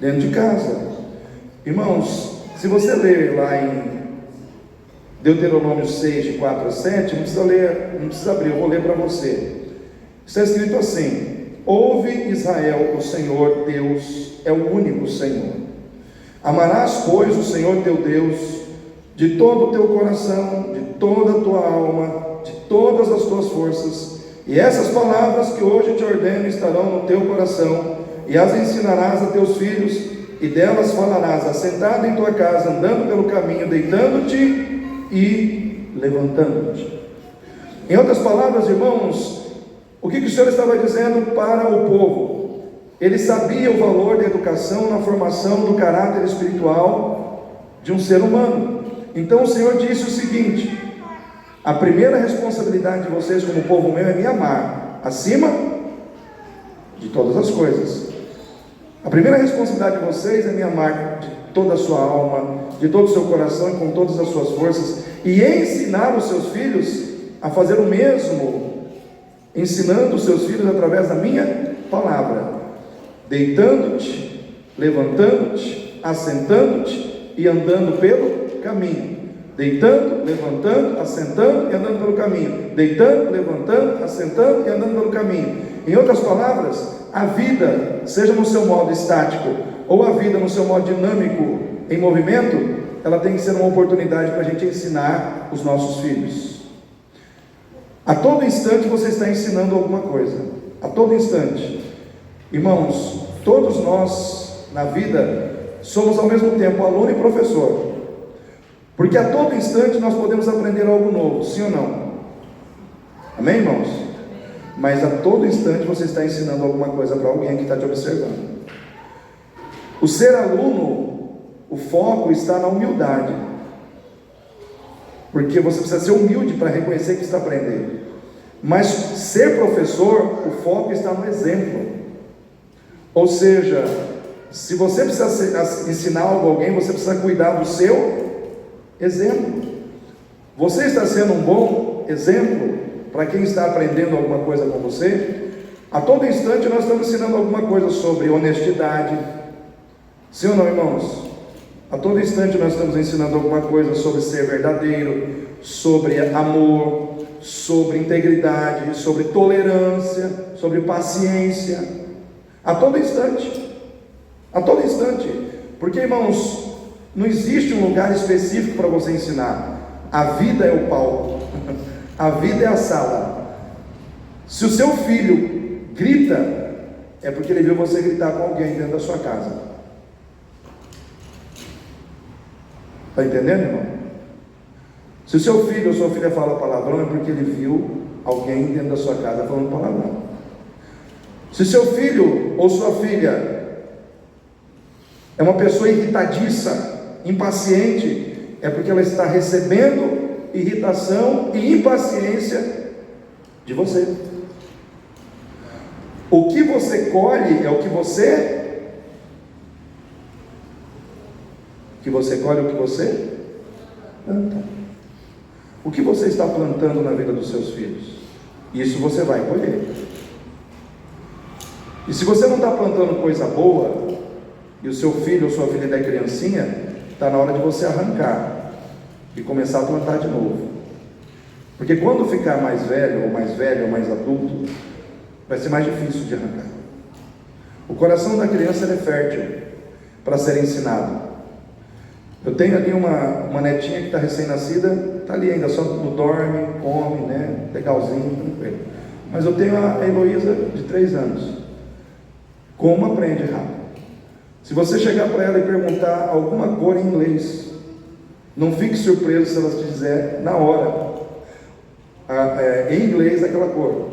Dentro de casa. Irmãos, se você ler lá em Deuteronômio 6, de 4 a 7, não precisa ler, não precisa abrir, eu vou ler para você. Está escrito assim: ouve, Israel, o Senhor Deus é o único Senhor. Amarás, pois, o Senhor teu Deus de todo o teu coração, de toda a tua alma, de todas as tuas forças. E essas palavras que hoje te ordeno estarão no teu coração, e as ensinarás a teus filhos, e delas falarás, assentado em tua casa, andando pelo caminho, deitando-te e levantando-te. Em outras palavras, irmãos, o que o Senhor estava dizendo para o povo? Ele sabia o valor da educação na formação do caráter espiritual de um ser humano. Então o Senhor disse o seguinte: a primeira responsabilidade de vocês como povo meu é me amar acima de todas as coisas. A primeira responsabilidade de vocês é me amar de toda a sua alma, de todo o seu coração e com todas as suas forças, e ensinar os seus filhos a fazer o mesmo, ensinando os seus filhos através da minha palavra, deitando-te, levantando-te, assentando-te e andando pelo caminho. Deitando, levantando, assentando e andando pelo caminho. Deitando, levantando, assentando e andando pelo caminho. Em outras palavras, a vida, seja no seu modo estático ou a vida no seu modo dinâmico, em movimento, ela tem que ser uma oportunidade para a gente ensinar os nossos filhos. A todo instante você está ensinando alguma coisa. A todo instante. Irmãos, todos nós na vida somos ao mesmo tempo aluno e professor. Porque a todo instante nós podemos aprender algo novo, sim ou não? Amém, irmãos? Mas a todo instante você está ensinando alguma coisa para alguém que está te observando. O ser aluno, o foco está na humildade. Porque você precisa ser humilde para reconhecer que está aprendendo. Mas ser professor, o foco está no exemplo. Ou seja, se você precisa ensinar algo a alguém, você precisa cuidar do seu exemplo. Você está sendo um bom exemplo para quem está aprendendo alguma coisa com você? A todo instante nós estamos ensinando alguma coisa sobre honestidade. Sim ou não, irmãos? A todo instante nós estamos ensinando alguma coisa sobre ser verdadeiro, sobre amor, sobre integridade, sobre tolerância, sobre paciência. A todo instante. A todo instante. Porque, irmãos, não existe um lugar específico para você ensinar. A vida é o palco. A vida é a sala. Se o seu filho grita, é porque ele viu você gritar com alguém dentro da sua casa. Está entendendo, irmão? Se o seu filho ou sua filha fala palavrão, é porque ele viu alguém dentro da sua casa falando palavrão. Se seu filho ou sua filha é uma pessoa irritadiça, impaciente, é porque ela está recebendo irritação e impaciência de você. O que você colhe é o que você colhe é o que você planta. O que você está plantando na vida dos seus filhos, isso você vai colher. E se você não está plantando coisa boa, e o seu filho ou sua filha ainda é criancinha, está na hora de você arrancar e começar a plantar de novo. Porque quando ficar mais velho ou mais adulto, vai ser mais difícil de arrancar. O coração da criança é fértil para ser ensinado. Eu tenho ali uma netinha que está recém-nascida, está ali ainda, só não dorme, come, né? Legalzinho, tranquilo. Mas eu tenho a Heloísa de 3 anos. Como aprende rápido. Se você chegar para ela e perguntar alguma cor em inglês, Não fique surpreso se ela te dizer na hora, em inglês, aquela cor,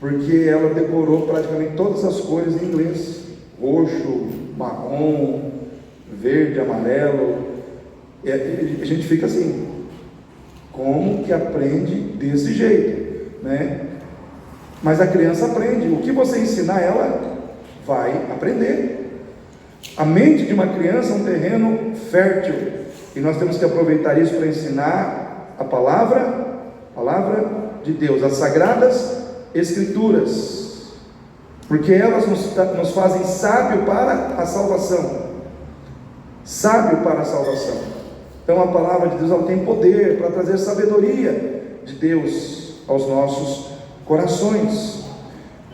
porque ela decorou praticamente todas as cores em inglês: roxo, marrom, verde, amarelo. E a gente fica assim: como que aprende desse jeito, né? Mas a criança aprende. O que você ensinar, ela vai aprender. A mente de uma criança é um terreno fértil, e nós temos que aproveitar isso para ensinar a palavra de Deus, as sagradas escrituras, porque elas nos fazem sábio para a salvação. Sábio para a salvação. Então a palavra de Deus, ela tem poder para trazer sabedoria de Deus aos nossos corações.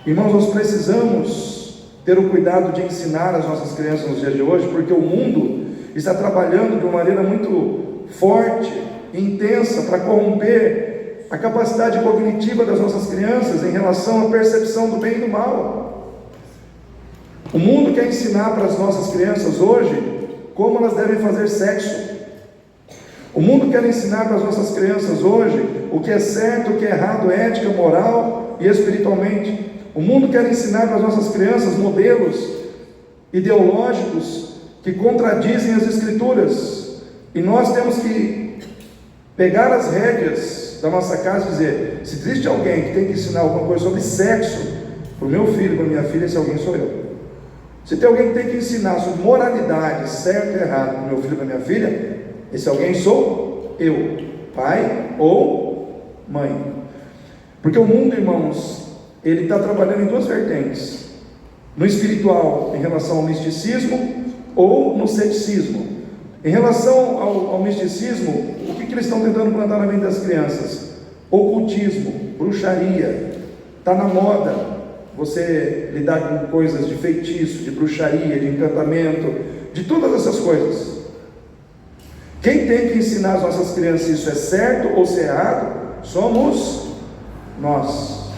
Irmãos, nós precisamos ter o cuidado de ensinar as nossas crianças nos dias de hoje, porque o mundo está trabalhando de uma maneira muito forte e intensa para corromper a capacidade cognitiva das nossas crianças em relação à percepção do bem e do mal. O mundo quer ensinar para as nossas crianças hoje como elas devem fazer sexo. O mundo quer ensinar para as nossas crianças hoje o que é certo, o que é errado, ética, moral e espiritualmente. O mundo quer ensinar para as nossas crianças modelos ideológicos que contradizem as Escrituras. E nós temos que pegar as rédeas da nossa casa e dizer: se existe alguém que tem que ensinar alguma coisa sobre sexo para o meu filho, para a minha filha, esse alguém sou eu. Se tem alguém que tem que ensinar sobre moralidade, certo e errado, para o meu filho e para a minha filha, esse alguém sou eu, pai ou mãe. Porque o mundo, irmãos, ele está trabalhando em duas vertentes: no espiritual, em relação ao misticismo, ou no ceticismo. Em relação ao misticismo, o que eles estão tentando plantar na mente das crianças? Ocultismo, bruxaria. Está na moda você lidar com coisas de feitiço, de bruxaria, de encantamento, de todas essas coisas. Quem tem que ensinar as nossas crianças se isso é certo ou se é errado? Somos nós.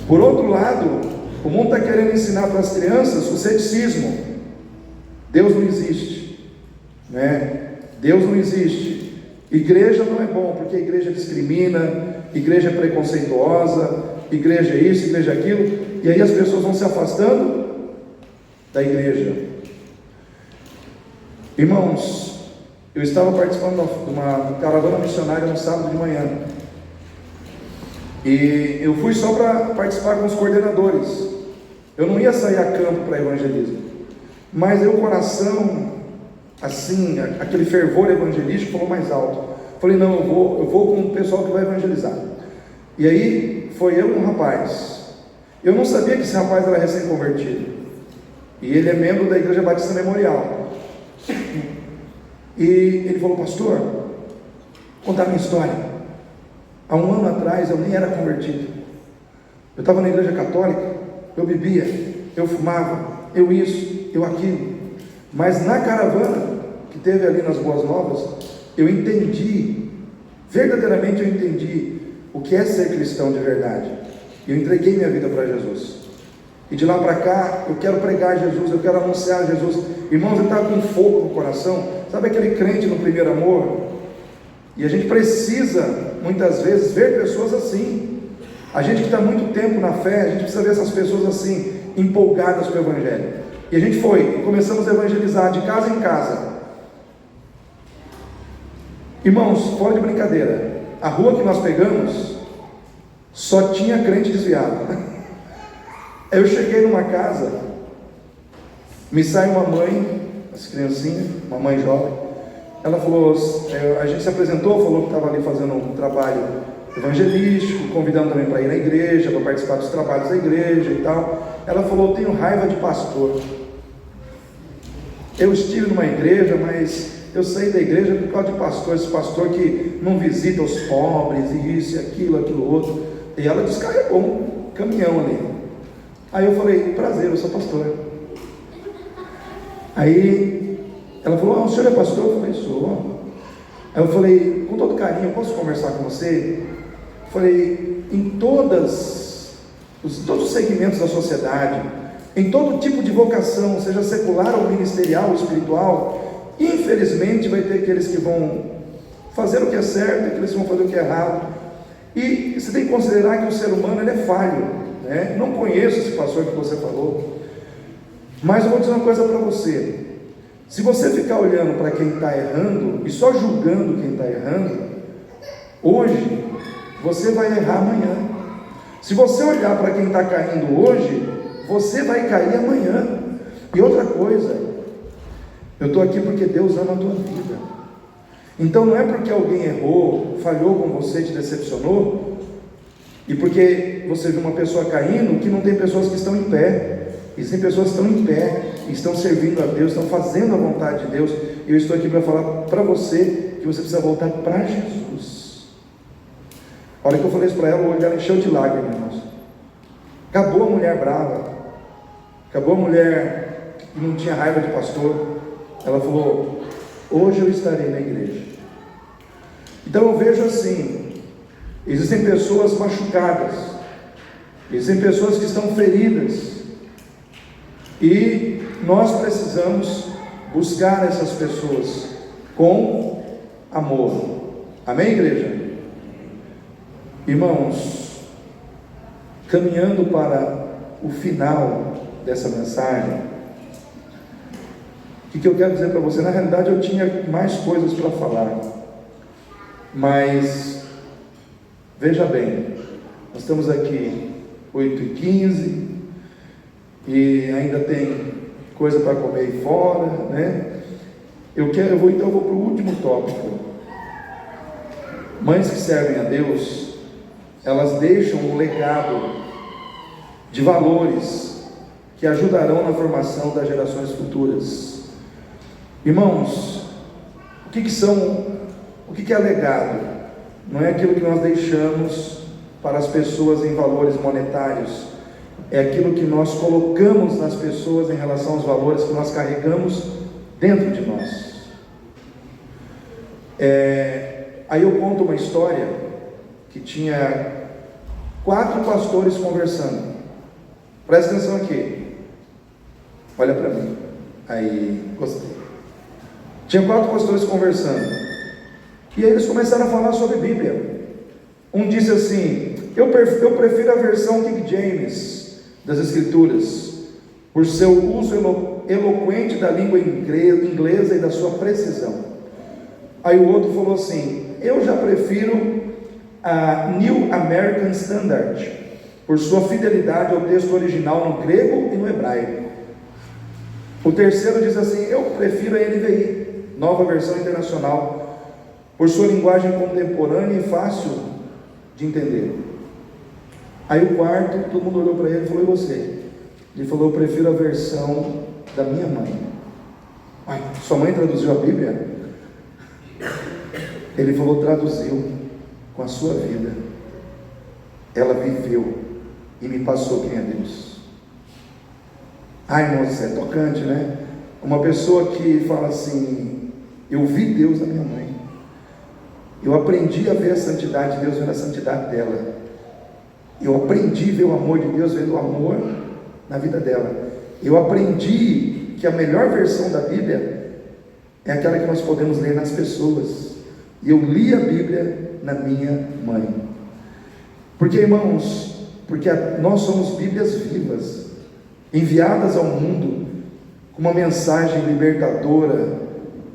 Por outro lado, o mundo está querendo ensinar para as crianças o ceticismo. Deus não existe, né? Deus não existe. Igreja não é bom, porque a igreja discrimina, igreja é preconceituosa, igreja é isso, igreja é aquilo, e aí as pessoas vão se afastando da igreja. Irmãos, eu estava participando de uma caravana missionária no sábado de manhã, e eu fui só para participar com os coordenadores. Eu não ia sair a campo para evangelismo, mas o coração, assim, aquele fervor evangelístico falou mais alto. Falei: não, eu vou com o pessoal que vai evangelizar. E aí foi eu e um rapaz. Eu não sabia que esse rapaz era recém-convertido, e ele é membro da Igreja Batista Memorial. E ele falou: pastor, vou contar a minha história. Há um ano atrás eu nem era convertido. Eu estava na igreja católica, eu bebia, eu fumava, eu isso, eu aquilo. Mas na caravana que teve ali nas Boas Novas, eu entendi, verdadeiramente eu entendi o que é ser cristão de verdade. Eu entreguei minha vida para Jesus. E de lá para cá, eu quero pregar Jesus, eu quero anunciar Jesus. Irmãos, ele está com fogo no coração. Sabe aquele crente no primeiro amor? E a gente precisa, muitas vezes, ver pessoas assim. A gente que está muito tempo na fé, a gente precisa ver essas pessoas assim, empolgadas com o Evangelho. E a gente foi, e começamos a evangelizar de casa em casa. Irmãos, fora de brincadeira, a rua que nós pegamos só tinha crente desviado. Eu cheguei numa casa, me sai uma mãe, as criancinhas, uma mãe jovem. Ela falou, a gente se apresentou, falou que estava ali fazendo um trabalho evangelístico, convidando também para ir na igreja, para participar dos trabalhos da igreja e tal. Ela falou: tenho raiva de pastor. Eu estive numa igreja, mas eu saí da igreja por causa de pastor, esse pastor que não visita os pobres, e isso, e aquilo outro. E ela descarregou um caminhão ali. Aí eu falei: prazer, eu sou pastor. Aí ela falou: o senhor é pastor? Eu falei: sou. Aí eu falei, com todo carinho, posso conversar com você? Eu falei: em todos os segmentos da sociedade, em todo tipo de vocação, seja secular ou ministerial ou espiritual, Infelizmente vai ter aqueles que vão fazer o que é certo e aqueles que vão fazer o que é errado. E você tem que considerar que o ser humano ele é falho, né? Não conheço esse pastor que você falou, mas eu vou dizer uma coisa para você: se você ficar olhando para quem está errando e só julgando quem está errando, hoje você vai errar amanhã. Se você olhar para quem está caindo hoje, você vai cair amanhã. E outra coisa, eu estou aqui porque Deus ama a tua vida. Então não é porque alguém errou, falhou com você, te decepcionou, e porque você viu uma pessoa caindo, que não tem pessoas que estão em pé. Existem pessoas que estão em pé, estão servindo a Deus, estão fazendo a vontade de Deus. E eu estou aqui para falar para você que você precisa voltar para Jesus. A hora que eu falei isso para ela, o olho dela encheu de lágrimas, irmãos. Acabou a mulher brava, acabou a mulher que não tinha raiva de pastor. Ela falou: hoje eu estarei na igreja. Então eu vejo assim, existem pessoas machucadas, existem pessoas que estão feridas, e nós precisamos buscar essas pessoas com amor. Amém, igreja? Irmãos, caminhando para o final dessa mensagem, o que eu quero dizer para você? Na realidade eu tinha mais coisas para falar, mas veja bem, nós estamos aqui 8h15 e ainda tem coisa para comer aí fora, né? Eu vou para o último tópico. Mães que servem a Deus, elas deixam um legado de valores que ajudarão na formação das gerações futuras. Irmãos, o que é legado? Não é aquilo que nós deixamos para as pessoas em valores monetários, é aquilo que nós colocamos nas pessoas em relação aos valores que nós carregamos dentro de nós. Aí eu conto uma história que tinha 4 pastores conversando. Presta atenção aqui, olha para mim, aí, gostei. Tinha 4 pastores conversando, e aí eles começaram a falar sobre Bíblia. Um disse assim: eu prefiro a versão King James das Escrituras, por seu uso eloquente da língua inglesa e da sua precisão. Aí o outro falou assim: eu já prefiro a New American Standard, por sua fidelidade ao texto original no grego e no hebraico. O terceiro diz assim: eu prefiro a NVI, Nova Versão Internacional, por sua linguagem contemporânea e fácil de entender. Aí o quarto, todo mundo olhou para ele e falou: e você? Ele falou: eu prefiro a versão da minha mãe. Ai, sua mãe traduziu a Bíblia? Ele falou: traduziu com a sua vida. Ela viveu e me passou quem é Deus. Ai, irmãos, é tocante, né? Uma pessoa que fala assim: eu vi Deus na minha mãe, eu aprendi a ver a santidade de Deus vendo a santidade dela, eu aprendi a ver o amor de Deus vendo o amor na vida dela, eu aprendi que a melhor versão da Bíblia é aquela que nós podemos ler nas pessoas, e eu li a Bíblia na minha mãe. Porque, irmãos, nós somos Bíblias vivas, enviadas ao mundo com uma mensagem libertadora,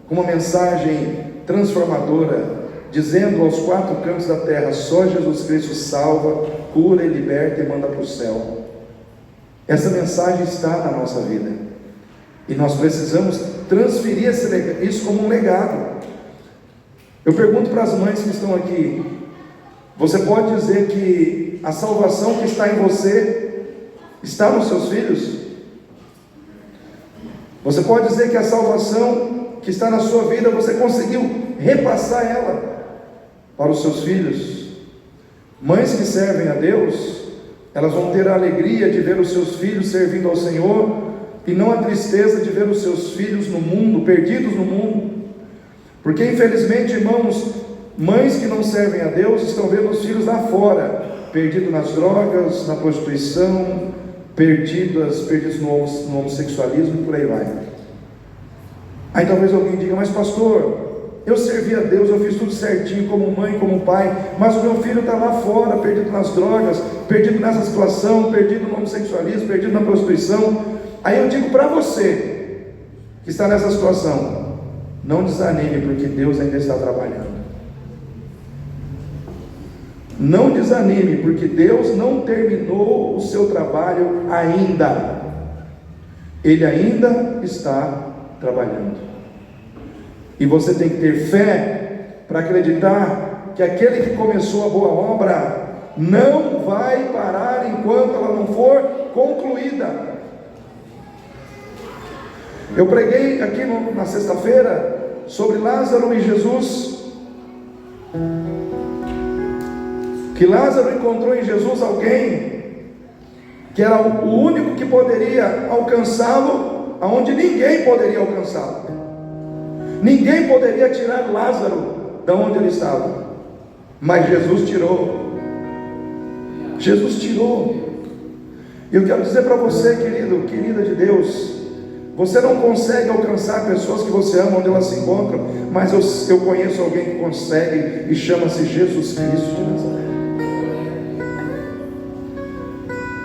com uma mensagem transformadora, dizendo aos 4 cantos da terra: só Jesus Cristo salva, cura e liberta e manda para o céu. Essa mensagem está na nossa vida, e nós precisamos transferir isso como um legado. Eu pergunto para as mães que estão aqui: você pode dizer que a salvação que está em você está nos seus filhos? Você pode dizer que a salvação que está na sua vida, você conseguiu repassar ela para os seus filhos? Mães que servem a Deus, elas vão ter a alegria de ver os seus filhos servindo ao Senhor, e não a tristeza de ver os seus filhos no mundo, perdidos no mundo. Porque infelizmente, irmãos, mães que não servem a Deus estão vendo os filhos lá fora, perdidos nas drogas, na prostituição, perdidos no homossexualismo e por aí vai. Aí talvez alguém diga: mas pastor, eu servi a Deus, eu fiz tudo certinho, como mãe, como pai, mas o meu filho está lá fora, perdido nas drogas, perdido nessa situação, perdido no homossexualismo, perdido na prostituição. Aí eu digo para você que está nessa situação: não desanime, porque Deus ainda está trabalhando. Não desanime, porque Deus não terminou o seu trabalho ainda. Ele ainda está trabalhando. E você tem que ter fé para acreditar que aquele que começou a boa obra não vai parar enquanto ela não for concluída. Eu preguei aqui na sexta-feira sobre Lázaro e Jesus, que Lázaro encontrou em Jesus alguém que era o único que poderia alcançá-lo aonde ninguém poderia alcançá-lo. Ninguém poderia tirar Lázaro da onde ele estava, mas Jesus tirou. Jesus tirou. E eu quero dizer para você, querido, querida de Deus, você não consegue alcançar pessoas que você ama onde elas se encontram, mas eu conheço alguém que consegue, e chama-se Jesus Cristo de Nazaré.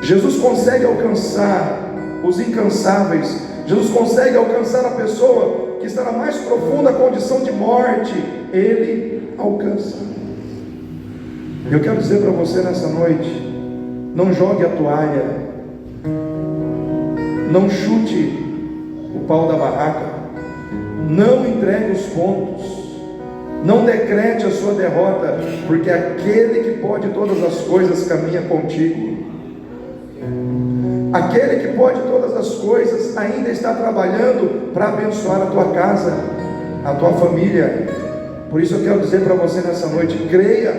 Jesus consegue alcançar os incansáveis. Jesus consegue alcançar a pessoa que está na mais profunda condição de morte. Ele alcança. Eu quero dizer para você nessa noite: não jogue a toalha, não chute o pau da barraca, não entregue os pontos, não decrete a sua derrota, porque aquele que pode todas as coisas caminha contigo. Aquele que pode todas as coisas ainda está trabalhando para abençoar a tua casa, a tua família. Por isso eu quero dizer para você nessa noite: creia,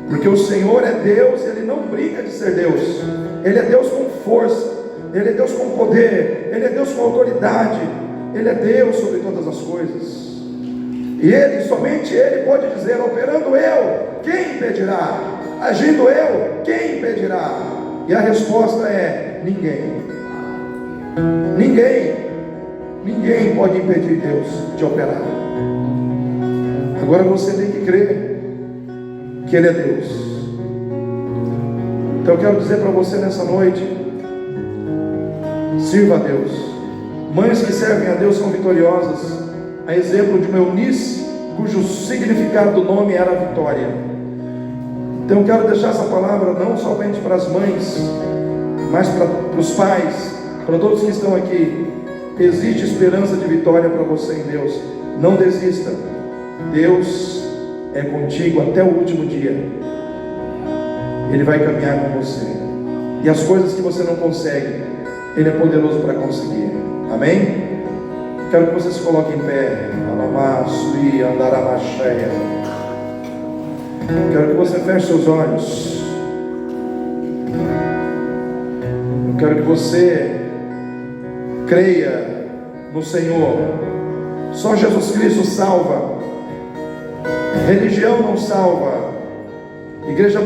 porque o Senhor é Deus. Ele não brinca de ser Deus. Ele é Deus com força, Ele é Deus com poder, Ele é Deus com autoridade, Ele é Deus sobre todas as coisas. E Ele, somente Ele pode dizer: operando eu, quem impedirá? Agindo eu, quem impedirá? E a resposta é: ninguém. Ninguém pode impedir Deus de operar. Agora você tem que crer que Ele é Deus. Então eu quero dizer para você nessa noite: sirva a Deus. Mães que servem a Deus são vitoriosas. A exemplo de uma Eunice, cujo significado do nome era vitória. Então eu quero deixar essa palavra não somente para as mães, mas para os pais, para todos que estão aqui. Existe esperança de vitória para você em Deus. Não desista. Deus é contigo até o último dia. Ele vai caminhar com você. E as coisas que você não consegue, Ele é poderoso para conseguir. Amém? Quero que você se coloque em pé. Quero que você feche seus olhos. Eu quero que você creia no Senhor. Só Jesus Cristo salva. Religião não salva. Igreja